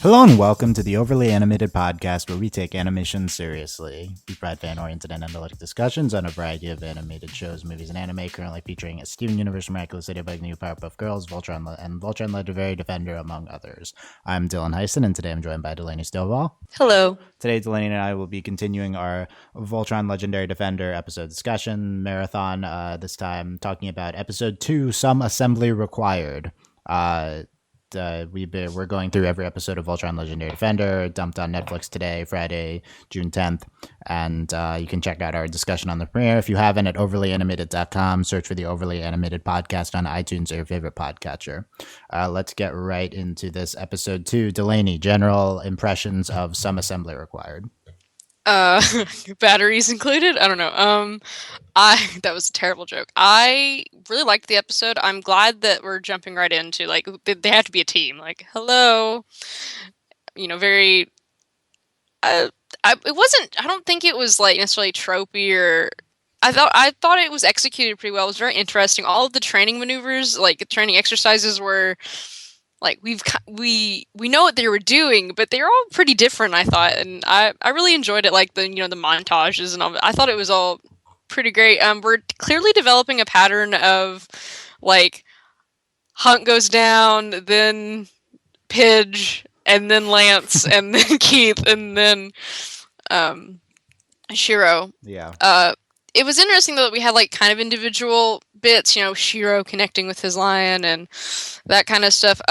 Hello and welcome to the Overly Animated Podcast, where we take animation seriously. We provide fan-oriented and analytic discussions on a variety of animated shows, movies, and anime, currently featuring a Steven Universe Miraculous City Bug New Powerpuff Girls, Voltron, and Voltron Legendary Defender, among others. I'm Dylan Hysen, and today I'm joined by Delaney Stovall. Hello. Today, Delaney and I will be continuing our Voltron Legendary Defender episode discussion marathon, this time talking about episode 2, Some Assembly Required. We're going through every episode of Voltron Legendary Defender, dumped on Netflix today, Friday, June 10th, and you can check out our discussion on the premiere. If you haven't, at overlyanimated.com, search for the Overly Animated Podcast on iTunes or your favorite podcatcher. Let's get right into this episode 2. Delaney, general impressions of Some Assembly Required. Batteries included? I don't know. That was a terrible joke. I really liked the episode. I'm glad that we're jumping right into, like, they have to be a team. Like, hello. Very... it wasn't... I don't think it was, like, necessarily tropey or... I thought it was executed pretty well. It was very interesting. All of the training maneuvers, like, training exercises were... Like, we know what they were doing, but they were all pretty different, I thought, and I really enjoyed it, like the montages and all. I thought it was all pretty great. We're clearly developing a pattern of, like, Hunt goes down, then Pidge, and then Lance, and then Keith, and then Shiro. Yeah. It was interesting, though, that we had, like, kind of individual bits, Shiro connecting with his lion and that kind of stuff.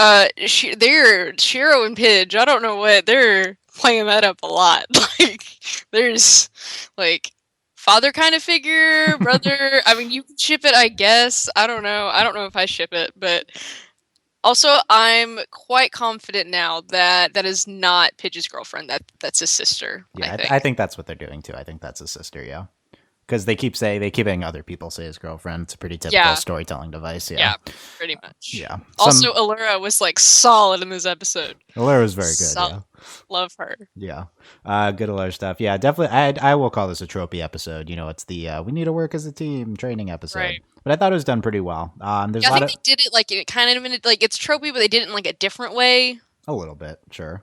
Shiro and Pidge, I don't know what, they're playing that up a lot. Like, there's, like, father kind of figure, brother. I mean, you can ship it, I guess. I don't know. I don't know if I ship it, but... Also, I'm quite confident now that that is not Pidge's girlfriend. That's his sister. Yeah, I think that's what they're doing, too. I think that's his sister, yeah. Because they keep having other people say his girlfriend. It's a pretty typical storytelling device. Yeah, pretty much. Yeah. Also, Allura was, like, solid in this episode. Allura was very good. Solid. Yeah. Love her. Yeah. Good Allura stuff. Yeah, definitely. I will call this a tropey episode. It's the we need to work as a team training episode. Right. But I thought it was done pretty well. I think they did it, like, it kind of, like, it's tropey, but they did it in, like, a different way. A little bit, sure.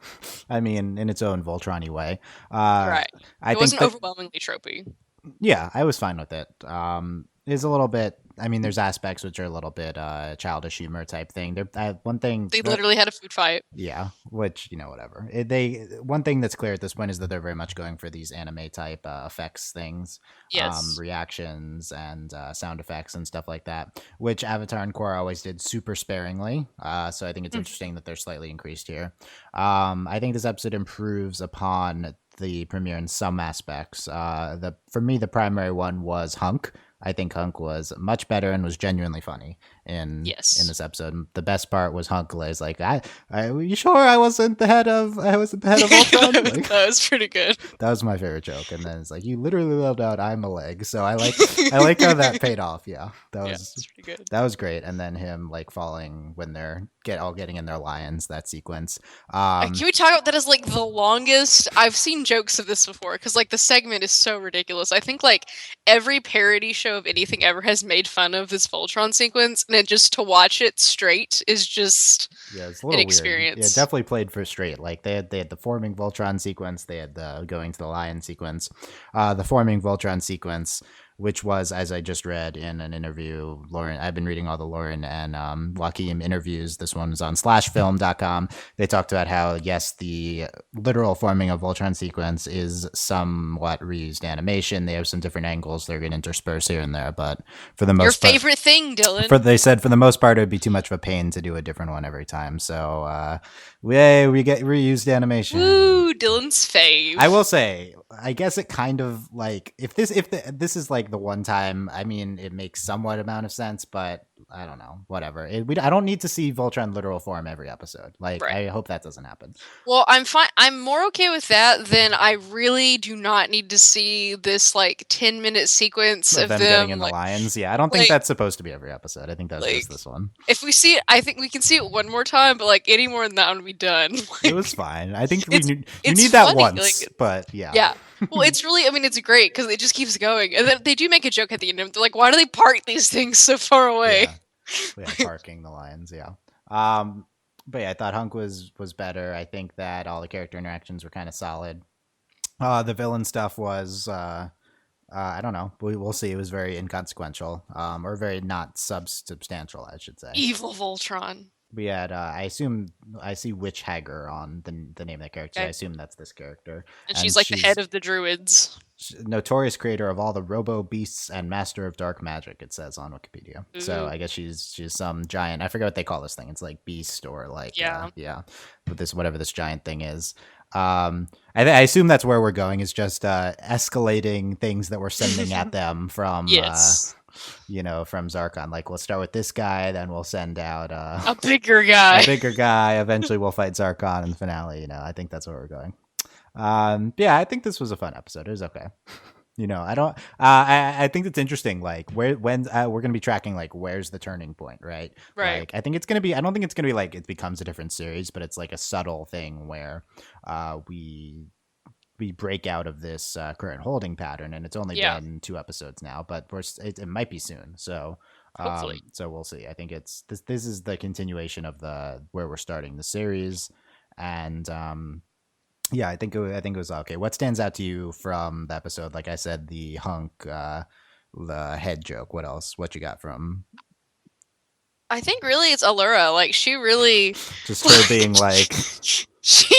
I mean, in its own Voltron-y way. Right. It wasn't overwhelmingly tropey. Yeah, I was fine with it. It's a little bit. I mean, there's aspects which are a little bit childish humor type thing. One thing they literally had a food fight. Yeah, which whatever. One thing that's clear at this point is that they're very much going for these anime type effects things, yes, reactions and sound effects and stuff like that, which Avatar and Korra always did super sparingly. So I think it's interesting that they're slightly increased here. I think this episode improves upon the premiere in some aspects. For me, the primary one was Hunk. I think Hunk was much better and was genuinely funny in this episode. The best part was Hunk is like, you sure I wasn't the head of Voltron? Like, that was pretty good. That was my favorite joke. And then it's like, you literally loved out I'm a leg. So I like how that paid off. Yeah. That's pretty good. That was great. And then him, like, falling when they're all getting in their lions, that sequence. Can we talk about that as, like, the longest? I've seen jokes of this before because, like, the segment is so ridiculous. I think, like, every parody show of anything ever has made fun of this Voltron sequence, and just to watch it straight is just it's a little an experience. Weird. Yeah, definitely played for straight. Like, they had the forming Voltron sequence, they had the going to the lion sequence, the forming Voltron sequence, which was, as I just read in an interview, Lauren, I've been reading all the Lauren and Joaquin interviews. This one was on slashfilm.com. They talked about how, yes, the literal forming of Voltron sequence is somewhat reused animation. They have some different angles they're going to intersperse here and there, but for the most part... Your favorite thing, Dylan. They said for the most part, it would be too much of a pain to do a different one every time. So, we get reused animation. Woo, Dylan's fave. I will say, I guess it kind of, like, if this is like the one time, I mean, it makes somewhat amount of sense, but I don't know, whatever. I don't need to see Voltron literal form every episode. Like, right. I hope that doesn't happen. Well, I'm fine. I'm more okay with that than I really do not need to see this, like, 10-minute sequence of them getting in the lions. Yeah, I don't think that's supposed to be every episode. I think that's just this one. If we see it, I think we can see it one more time, but, like, any more than that would be done. It was fine. I think you need that once, like, but yeah. Yeah. Well, it's really, I mean, it's great because it just keeps going. And then they do make a joke at the end. They're like, why do they park these things so far away? Yeah, parking the lions, yeah. but yeah, I thought Hunk was better. I think that all the character interactions were kind of solid. The villain stuff was I don't know. We'll see. It was very inconsequential, or very not substantial, I should say. Evil Voltron. We had I assume I see Witch Hager on the name of the character. So I Okay. assume that's this character, And she's and like the head she's of the druids. notorious creator of all the robo beasts and master of dark magic. It says on Wikipedia. So Ooh, I guess she's some giant. I forget what they call this thing. It's like beast or like yeah. yeah, but this whatever this giant thing is. I assume that's where we're going. Is just escalating things that we're sending at them from Yes. from Zarkon. Like we'll start with this guy, then we'll send out A bigger guy. a bigger guy. Eventually, we'll fight Zarkon in the finale. I think that's where we're going. Yeah, I think this was a fun episode. It was okay. I don't. I think it's interesting. Like when we're gonna be tracking like where's the turning point, right? Right. Like I think it's gonna be. I don't think it's gonna be like it becomes a different series, but it's like a subtle thing where we break out of this current holding pattern, and it's only Yeah. been 2 episodes now, but it might be soon. So Hopefully. so we'll see. I think it's this is the continuation of the where we're starting the series, and yeah, I think it was okay. What stands out to you from the episode? Like I said, the Hunk, the head joke. What else? What you got from I think really it's Allura. Like she really just her being like, she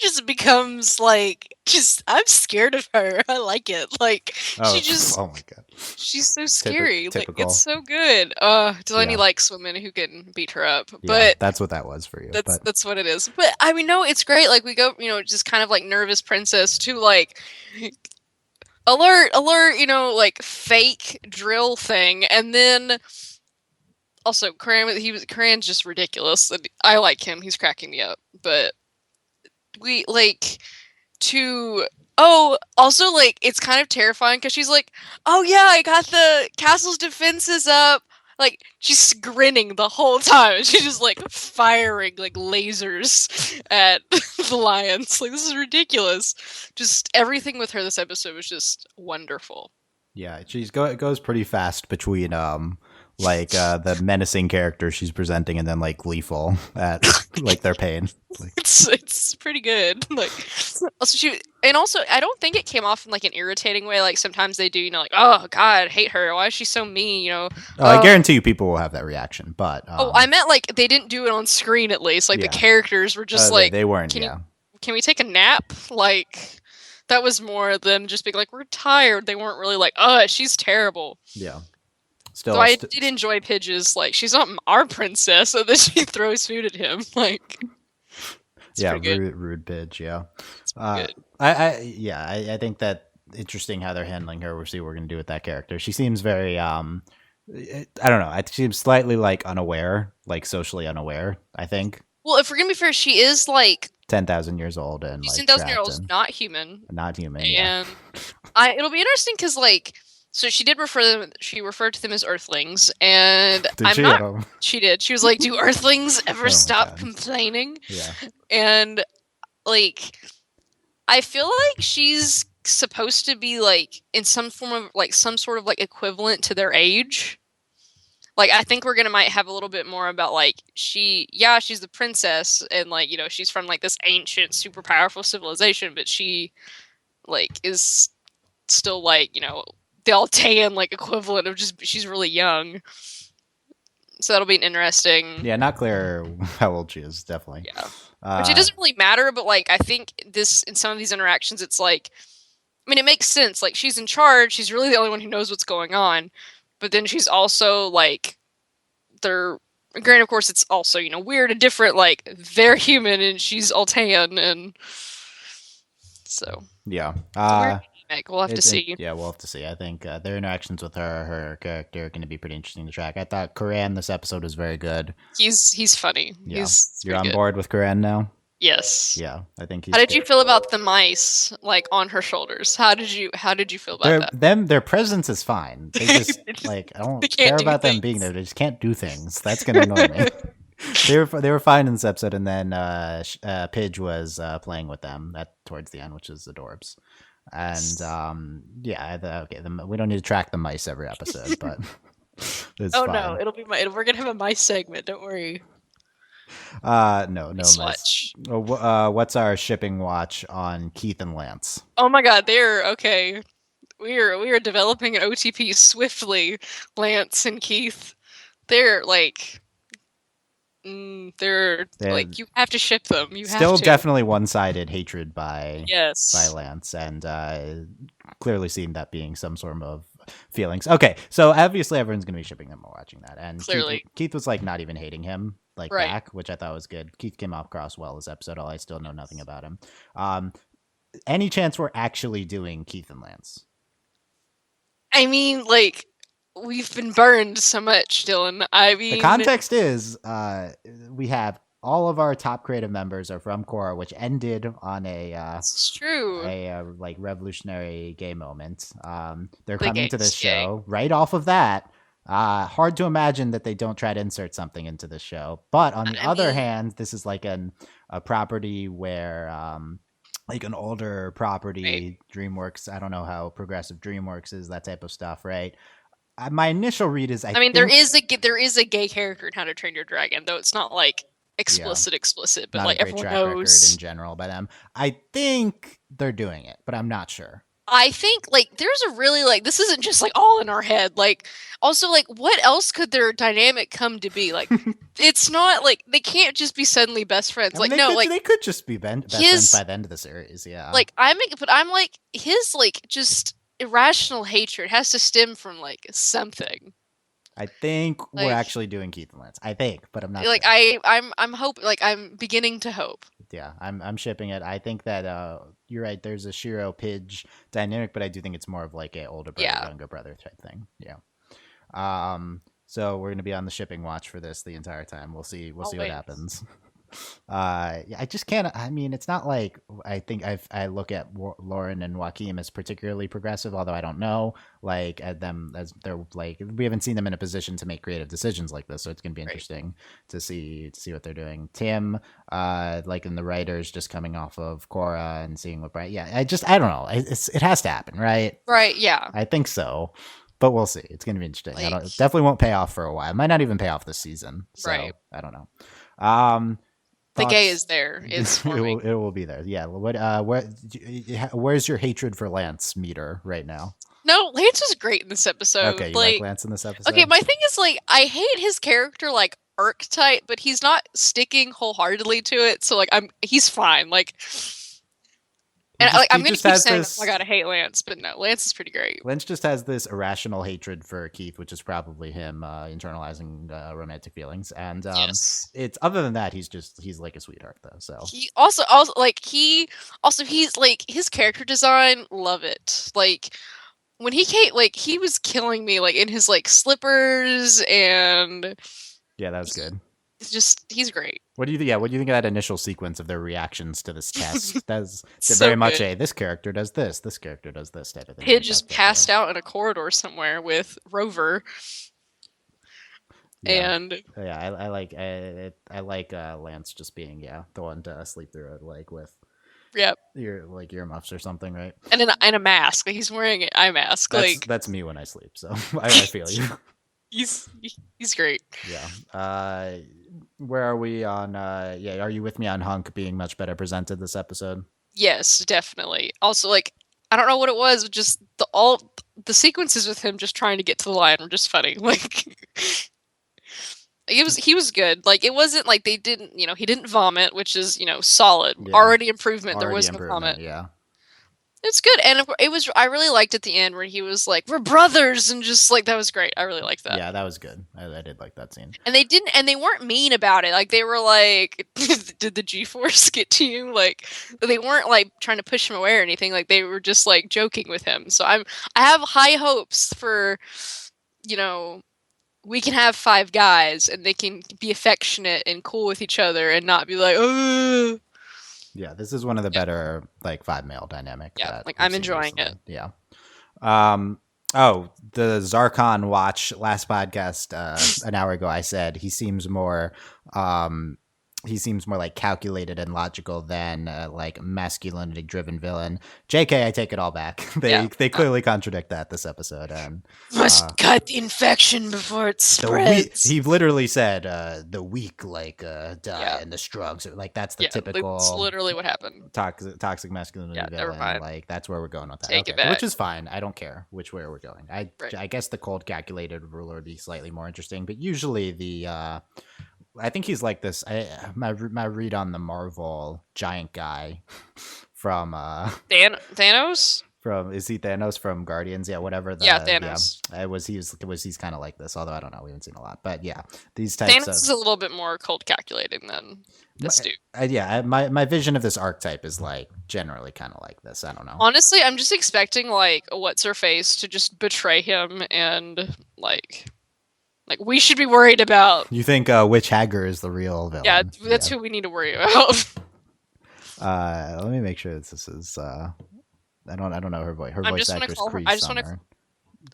just becomes like just I'm scared of her. I like it. Like oh, she just oh my god, she's so scary. Like typical. it's so good. Delaney Yeah. likes women who can beat her up. Yeah, But that's what that was for you. But that's what it is. But I mean no, it's great. Like we go, just kind of like nervous princess to like alert, like fake drill thing, and then also Cran's just ridiculous. I like him. He's cracking me up. But we like to also like it's kind of terrifying because she's like, oh yeah, I got the castle's defenses up. Like she's grinning the whole time. She's just like firing like lasers at the lions. Like this is ridiculous. Just everything with her this episode was just wonderful. yeah, it goes pretty fast between like the menacing character she's presenting and then like gleeful at like their pain. Like, It's pretty good. Like also I don't think it came off in like an irritating way. Like sometimes they do, like, oh god, I hate her. Why is she so mean? I guarantee you people will have that reaction. But I meant like they didn't do it on screen at least. Like yeah. the characters were just like, they weren't. can Yeah, can we take a nap? Like that was more them just being like, we're tired. They weren't really like, oh, she's terrible. yeah. Still, So I did enjoy Pidge's like, she's not our princess, and then she throws food at him. Like, yeah, pretty good. rude bitch. Yeah, It's pretty good. I think that interesting how they're handling her. We'll see what we're gonna do with that character. She seems very I don't know. She seems slightly like unaware, like socially unaware. I think Well, if we're gonna be fair, she is like 10,000 years old and she's like 10,000 years trapped old, and not human, not human. Yeah, and it'll be interesting because like. So she did she referred to them as Earthlings, and did I'm she? not. She did. She was like, "Do Earthlings ever Oh my stop God. complaining?" Yeah, And like, I feel like she's supposed to be like in some form of like some sort of like equivalent to their age. Like I think we're gonna might have a little bit more about like she's the princess and like she's from like this ancient super powerful civilization, but she like is still like the Altean like equivalent of just she's really young. So that'll be an interesting. yeah. Not clear how old she is. Definitely. Yeah. Which it doesn't really matter, but like I think this in some of these interactions, it's like, I mean, it makes sense. Like she's in charge. She's really the only one who knows what's going on. But then she's also like, granted, of course, it's also weird and different. Like they're human and she's Altean, and so Yeah. it's a weird dynamic. We'll have to see. Yeah, we'll have to see. I think their interactions with her character, are going to be pretty interesting to track. I thought Coran this episode was very good. He's funny. Yeah, He's you're on good. board with Coran now. Yes. Yeah, I think he's. How did you feel about the mice like on her shoulders? How did you feel about that? Their presence is fine. They just like I don't care about them being there. They just can't do things. That's going to annoy me. They were fine in this episode, and then Pidge was playing with them towards the end, which is adorbs. And we don't need to track the mice every episode, but it's fine. No, it'll be we're gonna have a mice segment. Don't worry. No, A no miss. swatch. What's our shipping watch on Keith and Lance? Oh my god, they're okay. We are developing an OTP swiftly, Lance and Keith. They're like they're They're like you have to ship them. You have still to. definitely one-sided hatred by Yes. Lance, and clearly seeing that being some sort of feelings. Okay, so obviously everyone's going to be shipping them while watching that, and Clearly. Keith was like not even hating him like Right. back, which I thought was good. Keith came off across well this episode. Although I still know nothing about him. Any chance we're actually doing Keith and Lance? I mean, like, we've been burned so much, Dylan. I mean, The context is we have all of our top creative members are from Korra, which ended on it's true. like revolutionary gay moment. They're The coming to this gays, yay. show right off of that. Hard to imagine that they don't try to insert something into this show. But on the other hand, this is like a property where like an older property, right. DreamWorks. I don't know how progressive DreamWorks is, that type of stuff, right? My initial read is I mean, there is a gay character in How to Train Your Dragon, though it's not like explicit, but not like a great everyone track record knows. in general by them. I think they're doing it, but I'm not sure. I think like there's a really like this isn't just like all in our head. Like also like what else could their dynamic come to be? Like it's not like they can't just be suddenly best friends. I mean, Like no, like they could just be best friends by the end of the series. Yeah, like I'm like his like just irrational hatred has to stem from like something. I think we're Like- actually doing Keith and Lance. I think, but I'm not Like sure. I'm hoping like I'm beginning to hope. Yeah, I'm shipping it. I think that you're right. There's a Shiro Pidge dynamic, but I do think it's more of like a older brother, Yeah. younger brother type thing. Yeah. So we're gonna be on the shipping watch for this the entire time. We'll see what Always. happens. Yeah, I just can't. I mean, it's not like I think I look at Lauren and Joaquin as particularly progressive, although I don't know. Like at them as they're like we haven't seen them in a position to make creative decisions like this, so it's gonna be interesting to see what they're doing. Tim, like in the writers, just coming off of Korra and seeing what Bright. Yeah, I don't know. It has to happen, right? Right. Yeah. I think so. But we'll see. It's going to be interesting. Like, it definitely won't pay off for a while. It might not even pay off this season. So right. I don't know. The gay is there. It's forming. It will be there. Yeah. Where's your hatred for Lance meter right now? No, Lance was great in this episode. Okay, you like Lance in this episode? Okay, my thing is like I hate his character like archetype, but he's not sticking wholeheartedly to it. So like he's fine. Like I'm gonna keep saying, oh my god, I hate Lance, but no, Lance is pretty great. Lance just has this irrational hatred for Keith, which is probably him internalizing romantic feelings, and yes. It's other than that, he's like a sweetheart though. So he he's like his character design, love it. Like when he came, like he was killing me, like in his like slippers and yeah, that was good. It's just he's great. What do you think? Yeah, what do you think of that initial sequence of their reactions to this test? That's so very much good. this character does this character does this type of thing. Pidge just passed out in a corridor somewhere with Rover. Yeah. And yeah, I like Lance just being the one to sleep through it, like with earmuffs or something, right? And in a mask, like he's wearing an eye mask. That's me when I sleep, so I feel you. He's great. Yeah. Where are we on? Are you with me on Hunk being much better presented this episode? Yes, definitely. Also, like I don't know what it was, just the sequences with him just trying to get to the line were just funny. Like he was good. Like it wasn't like they didn't, he didn't vomit, which is solid. Yeah. Already improvement. There was no vomit. Yeah. It's good, and it was. I really liked at the end where he was like, "We're brothers," and just like that was great. I really liked that. Yeah, that was good. I did like that scene. And they weren't mean about it. Like they were like, "Did the G-force get to you?" Like they weren't like trying to push him away or anything. Like they were just like joking with him. So I have high hopes for, we can have 5 guys and they can be affectionate and cool with each other and not be like, "Oh." Yeah, this is one of the better like 5 male dynamic. Yeah, like I'm enjoying it. Yeah. The Zarkon watch last podcast an hour ago. I said he seems more he seems more like calculated and logical than like masculinity driven villain. JK, I take it all back. Yeah. They clearly contradict that this episode. And Must cut the infection before it the weak, spreads. he literally said the weak like die Yeah. and the strong. So, like that's the Yeah, that's typical literally what happened. toxic masculinity Yeah, never villain. mind. Like that's where we're going with that. Take it Okay, which back. is fine. I don't care which way we're going. Right. I guess the cold calculated ruler would be slightly more interesting, but usually the I think he's like this. My read on the Marvel giant guy from Thanos? from is he Thanos from Guardians? Yeah, whatever. Yeah, Thanos. I was he's kind of like this. Although I don't know, we haven't seen a lot. But yeah, these Thanos types of is a little bit more cold calculating than this dude. my vision of this archetype is like generally kind of like this. I don't know. Honestly, I'm just expecting like what's her face to just betray him and like we should be worried about. You think Witch Hager is the real villain? Yeah, that's who we need to worry about. Let me make sure this is. I don't know her voice. Her I'm voice just gonna actress call her. Cree I just want to. Summer.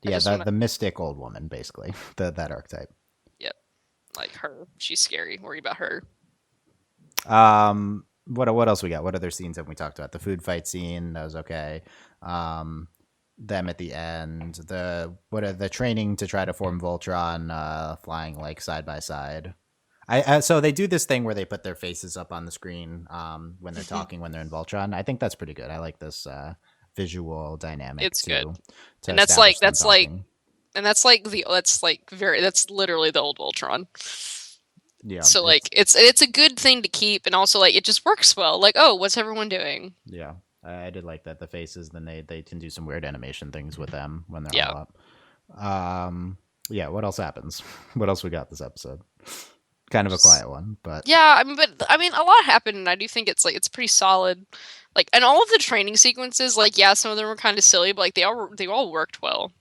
Yeah, the mystic old woman, basically. That archetype. Yep, like her. She's scary. Worry about her. What else we got? What other scenes have we talked about? The food fight scene, that was okay. Them at the end. The training to try to form Voltron, flying like side by side. So they do this thing where they put their faces up on the screen when they're talking when they're in Voltron. I think that's pretty good. I like this visual dynamic. It's good. To And that's like talking. that's literally the old Voltron. Yeah. So like it's a good thing to keep, and also like it just works well. Like, oh, what's everyone doing? Yeah. I did like that. The faces, then they can do some weird animation things with them when they're Yeah. all up. Yeah, what else happens? What else we got this episode? Kind of a quiet one, but Yeah, I mean a lot happened, and I do think it's like it's pretty solid. Like, and all of the training sequences, like yeah, some of them were kind of silly, but like they all worked well.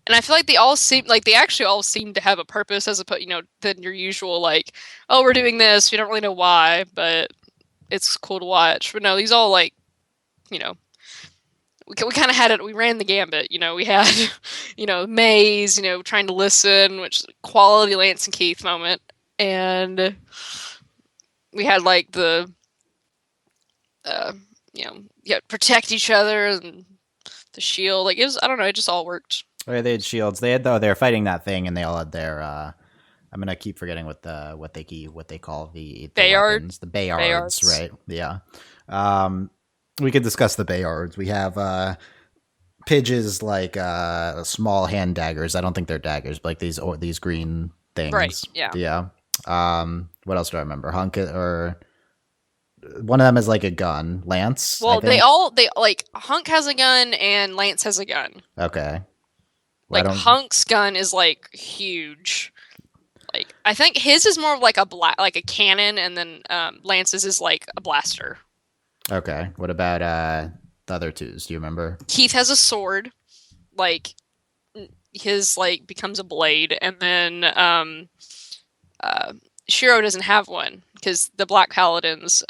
And I feel like they actually all seem to have a purpose as opposed, than your usual like, oh, we're doing this, we don't really know why, but it's cool to watch. But no, these all like, you know, we kind of had it. We ran the gambit. We had, Maze, trying to listen, which quality Lance and Keith moment, and we had like the, protect each other and the shield. Like it was, I don't know, it just all worked. oh, they had shields. They were fighting that thing, and they all had their. I'm gonna keep forgetting what they call the weapons. The Bayards, right? Yeah. We could discuss the Bayards. We have Pidge's like small hand daggers. I don't think they're daggers, but like these green things. Right. Yeah. Yeah. What else do I remember? Hunk or one of them is like a gun. Lance. Well, they like Hunk has a gun and Lance has a gun. Okay. Like Hunk's gun is like huge. Like I think his is more of like like a cannon, and then Lance's is like a blaster. Okay. What about the other twos? Do you remember? Keith has a sword. Like his like becomes a blade, and then Shiro doesn't have one because the Black Paladins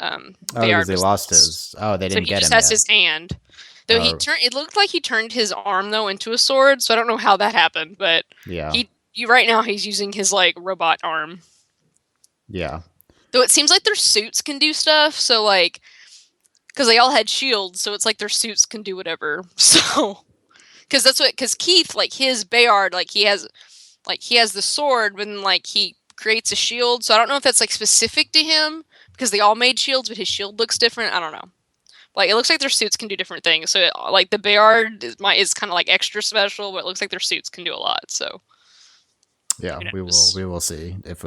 Because he lost his. Oh, they didn't he get just him has yet. his hand. Though it looked like he turned his arm though into a sword, so I don't know how that happened, but Yeah. right now he's using his like robot arm. Yeah. Though it seems like their suits can do stuff, so like because they all had shields, so it's like their suits can do whatever. So because Keith, like his Bayard, like he has the sword, but then like he creates a shield. So I don't know if that's like specific to him because they all made shields, but his shield looks different. I don't know. Like it looks like their suits can do different things. So like the Bayard is kind of like extra special, but it looks like their suits can do a lot. So yeah, we will see. If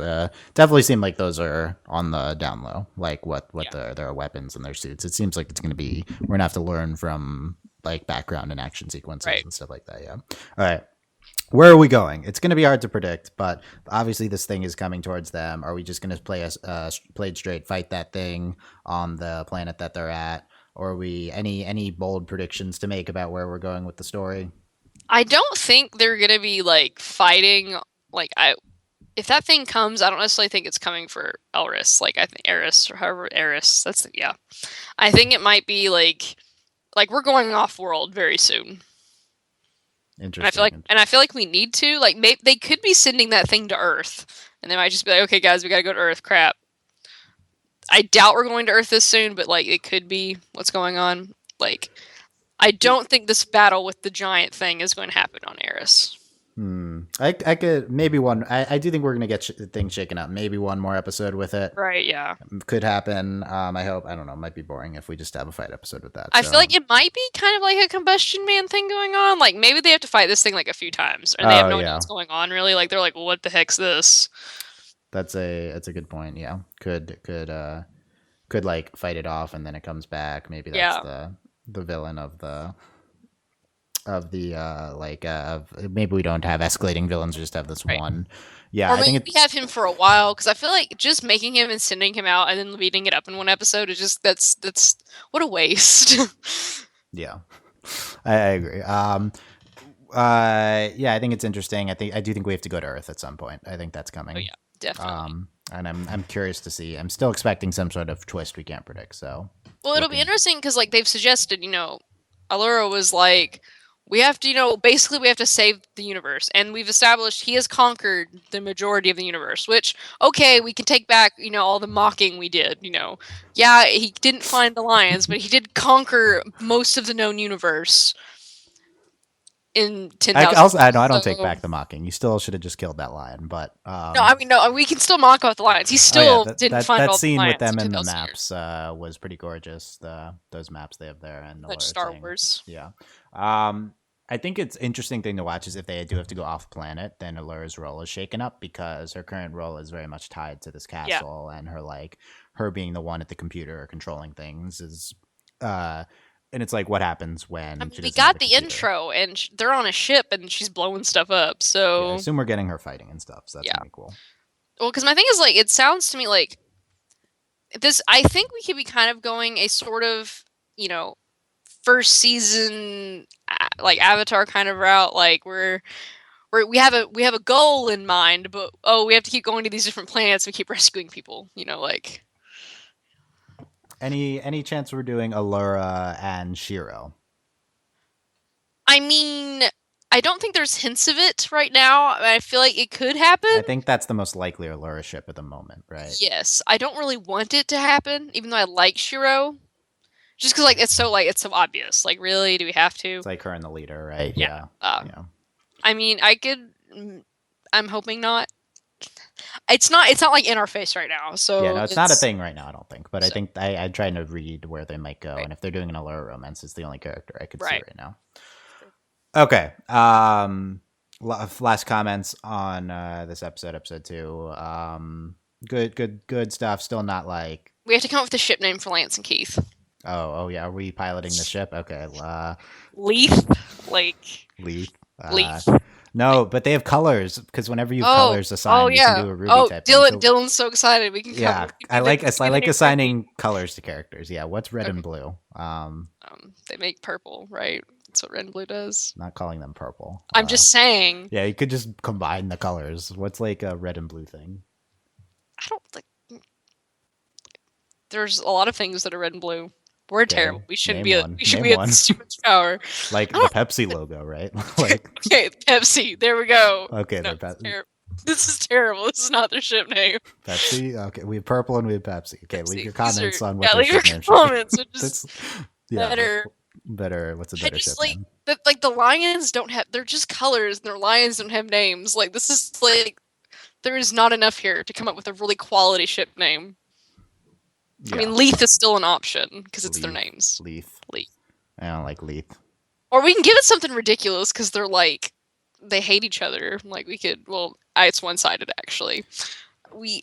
definitely seem like those are on the down low, like what their weapons and their suits. It seems like it's going to be we're gonna have to learn from like background and action sequences and stuff like that. Yeah. All right. Where are we going? It's going to be hard to predict, but obviously this thing is coming towards them. Are we just going to play it straight, fight that thing on the planet that they're at? Or are we any bold predictions to make about where we're going with the story? I don't think they're gonna be like fighting. Like if that thing comes, I don't necessarily think it's coming for Elris. Like I think Eris or however Eris. I think it might be like we're going off world very soon. Interesting. And I feel like we need to like they could be sending that thing to Earth, and they might just be like, okay, guys, we gotta go to Earth. Crap. I doubt we're going to Earth this soon, but like it could be what's going on. Like, I don't think this battle with the giant thing is going to happen on Eris. I could maybe one. I do think we're gonna get things shaken up. Maybe one more episode with it. Right? Yeah. Could happen. I hope. I don't know. It might be boring if we just have a fight episode with that. I feel like it might be kind of like a combustion man thing going on. Like maybe they have to fight this thing like a few times, and they have no idea what's going on. Really, like they're like, well, "What the heck's this?" That's a good point. Yeah, could like fight it off, and then it comes back. Maybe that's the villain of the maybe we don't have escalating villains, we just have this one. Yeah, or maybe I think we have him for a while, because I feel like just making him and sending him out and then beating it up in one episode is just that's what a waste. Yeah, I agree. Yeah, I think it's interesting. I do think we have to go to Earth at some point. I think that's coming. Oh, yeah, definitely. And I'm curious to see. I'm still expecting some sort of twist we can't predict. So, well, it'll be interesting because like they've suggested, Allura was like, we have to, basically we have to save the universe. And we've established he has conquered the majority of the universe, which, okay, we can take back, all the mocking we did, Yeah, he didn't find the lions, but he did conquer most of the known universe in 10,000. I don't take back the mocking. You still should have just killed that lion, but... no, we can still mock about the lions. He still didn't find all the lions. That scene with them in the maps was pretty gorgeous. Those maps they have there. And the Star Wars. Yeah. I think it's interesting thing to watch is if they do have to go off planet, then Allura's role is shaken up because her current role is very much tied to this castle, and her being the one at the computer controlling things is, and it's like what happens when we got the intro and they're on a ship and she's blowing stuff up. So I assume we're getting her fighting and stuff. So that's gonna be cool. Well, because my thing is like it sounds to me like this. I think we could be kind of going a sort of first season like Avatar kind of route, like we have a goal in mind, but we have to keep going to these different planets and keep rescuing people, like. Any chance we're doing Allura and Shiro? I mean, I don't think there's hints of it right now. I feel like it could happen. I think that's the most likely Allura ship at the moment, right? Yes, I don't really want it to happen, even though I like Shiro. Just because, it's so obvious. Like, really, do we have to? It's like her and the leader, right? Yeah. I mean, I'm hoping not. It's not like in our face right now. So yeah, no, it's not a thing right now. I don't think, but I think I'm trying to read where they might go, and if they're doing an Allura romance, it's the only character I could see right now. Okay. Last comments on this episode 2. Good stuff. Still not like we have to come up with a ship name for Lance and Keith. Oh yeah. Are we piloting the ship? Okay. Leith, Leith. Leith. No, but they have colors because whenever you colors assign, you can do a Ruby type. Dylan's so excited. We can. Yeah, I like assigning colors to characters. Yeah, what's red and blue? They make purple, right? That's what red and blue does. Not calling them purple. I'm just saying. Yeah, you could just combine the colors. What's like a red and blue thing? I don't think. There's a lot of things that are red and blue. We're terrible. We shouldn't be. We should be at too much power. Like the Pepsi logo, right? Okay, Pepsi. There we go. Okay, no, this is terrible. This is not their ship name. Pepsi. Okay, we have purple and we have Pepsi. Okay, Pepsi. Leave your comments on what their ship name should be. Comments. Just better. What's a better ship name? The lions don't have. They're just colors, and their lions don't have names. Like this is there is not enough here to come up with a really quality ship name. Yeah. I mean, Leith is still an option because it's their names. Leith. Leith. I don't like Leith. Or we can give it something ridiculous because they're they hate each other. Like we could. Well, it's one-sided actually. We'll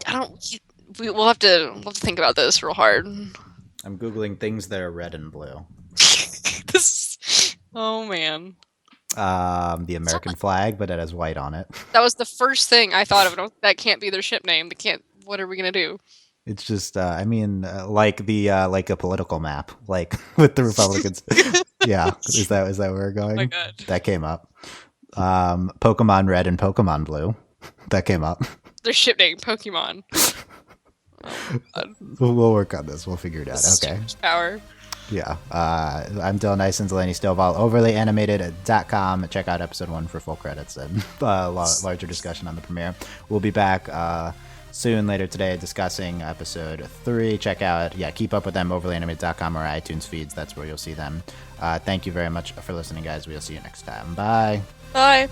have to think about this real hard. I'm googling things that are red and blue. Oh man. The American flag, but it has white on it. That was the first thing I thought of. That can't be their ship name. They can't. What are we gonna do? It's just, like a political map, like with the Republicans. Yeah, is that where we're going? Oh my God. That came up. Pokemon Red and Pokemon Blue. That came up. Their ship name, Pokemon. We'll work on this. We'll figure it out. Okay. Power. Yeah. I'm Dylan Hysen, Delaney Stovall, overlyanimated.com. Check out episode 1 for full credits and larger discussion on the premiere. We'll be back soon later today discussing episode 3. Check out, keep up with them, overlyanimated.com or iTunes feeds. That's where you'll see them. Thank you very much for listening, guys. We'll see you next time. Bye. Bye.